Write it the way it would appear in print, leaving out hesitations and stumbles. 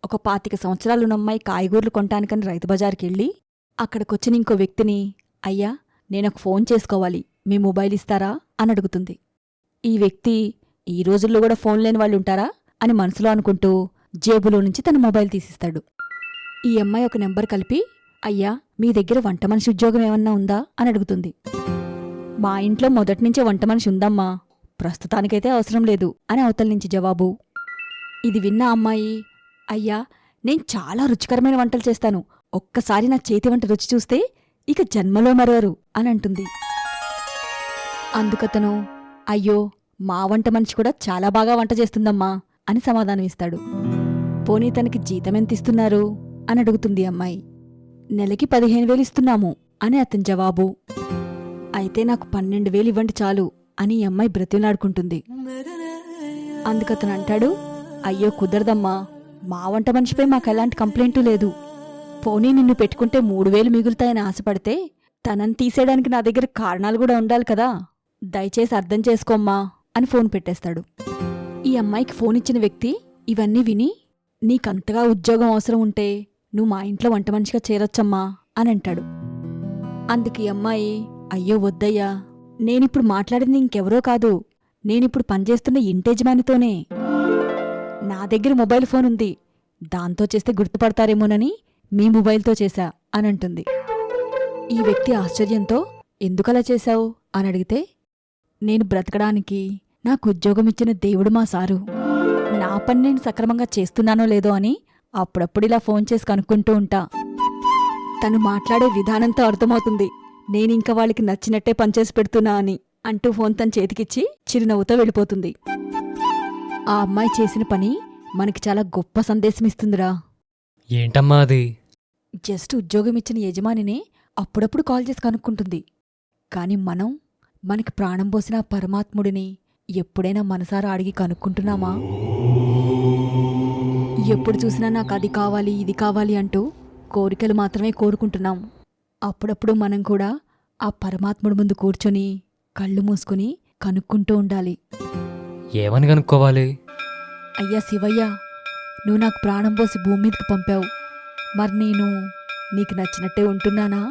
ఒక 25 సంవత్సరాలున్నమ్మాయి కాయగూరలు కొంటానికని రైతు బజార్కెళ్ళి అక్కడికొచ్చిన ఇంకో వ్యక్తిని, అయ్యా, నేనొక ఫోన్ చేసుకోవాలి, మీ మొబైల్ ఇస్తారా అని అడుగుతుంది. ఈ వ్యక్తి, ఈ రోజుల్లో కూడా ఫోన్ లేని వాళ్ళుంటారా అని మనసులో అనుకుంటూ జేబులో నుంచి తన మొబైల్ తీసిస్తాడు. ఈ అమ్మాయి ఒక నెంబర్ కలిపి, అయ్యా, మీ దగ్గర వంట మనిషి ఉద్యోగం ఏమన్నా ఉందా అని అడుగుతుంది. మా ఇంట్లో మొదటినుంచే వంట మనిషి ఉందమ్మా, ప్రస్తుతానికైతే అవసరం లేదు అని అవతల నుంచి జవాబు. ఇది విన్న అమ్మాయి, అయ్యా, నేను చాలా రుచికరమైన వంటలు చేస్తాను, ఒక్కసారి నా చేతి వంట రుచి చూస్తే ఇక జన్మలో మరవరు అని అంటుంది. అందుకతను, అయ్యో, మా వంట మనిషి కూడా చాలా బాగా వంట చేస్తుందమ్మా అని సమాధానమిస్తాడు. పోనీ తనకి జీతమెంతిస్తున్నారు అని అడుగుతుంది అమ్మాయి. నెలకి 15,000 ఇస్తున్నాము అని అతని జవాబు. అయితే నాకు 12,000 ఇవ్వండి చాలు అని ఈ అమ్మాయి బ్రతిమలాడుకుంటుంది. అందుకతను అంటాడు, అయ్యో కుదరదమ్మా, మా వంట మనిషిపై మాకెలాంటి కంప్లైంటూ లేదు. పోనీ నిన్ను పెట్టుకుంటే 3,000 మిగులుతాయని ఆశపడితే తనని తీసేయడానికి నా దగ్గర కారణాలు కూడా ఉండాలి కదా, దయచేసి అర్థం చేసుకోమ్మా అని ఫోన్ పెట్టేస్తాడు. ఈ అమ్మాయికి ఫోన్ ఇచ్చిన వ్యక్తి ఇవన్నీ విని, నీకంతగా ఉద్యోగం అవసరం ఉంటే నువ్వు మా ఇంట్లో వంట మనిషిగా చేరొచ్చమ్మా అని అంటాడు. అందుకు ఈ అమ్మాయి, అయ్యో వద్దయ్యా, నేనిప్పుడు మాట్లాడింది ఇంకెవరో కాదు, నేనిప్పుడు పనిచేస్తున్న ఇంటేజమానితోనే. నా దగ్గర మొబైల్ ఫోన్ ఉంది, దాంతో చేస్తే గుర్తుపడతారేమోనని మీ మొబైల్తో చేశా అని అంటుంది. ఈ వ్యక్తి ఆశ్చర్యంతో, ఎందుకలా చేశావు అని అడిగితే, నేను బ్రతకడానికి నాకు ఉద్యోగం ఇచ్చిన దేవుడు మా సారు, నా పని నేను సక్రమంగా చేస్తున్నానో లేదో అని అప్పుడప్పుడిలా ఫోన్ చేసి కనుక్కుంటూ ఉంటా. తను మాట్లాడే విధానంతో అర్థమవుతుంది నేనింక వాళ్ళకి నచ్చినట్టే పనిచేసి పెడుతున్నా అని అంటూ ఫోన్ తన చేతికిచ్చి చిరునవ్వుతో వెళ్ళిపోతుంది. ఆ అమ్మాయి చేసిన పని మనకి చాలా గొప్ప సందేశమిస్తుందిరా. ఏంటమ్మా అది? జస్ట్ ఉద్యోగం ఇచ్చిన యజమానినే అప్పుడప్పుడు కాల్ చేసి కనుక్కుంటుంది. కాని మనం మనకి ప్రాణం పోసిన పరమాత్ముడిని ఎప్పుడైనా మనసారా అడిగి కనుక్కుంటున్నామా? ఎప్పుడు చూసినా నాకు అది కావాలి, ఇది కావాలి అంటూ కోరికలు మాత్రమే కోరుకుంటున్నాం. అప్పుడప్పుడు మనం కూడా ఆ పరమాత్ముడి ముందు కూర్చొని కళ్ళు మూసుకుని కనుక్కుంటూ ఉండాలి. ఏమని కనుక్కోవాలి? అయ్యా శివయ్య, నువ్వు నాకు ప్రాణం పోసి భూమి మీదకి పంపావు, మరి నేను నీకు నచ్చినట్టే ఉంటున్నానా?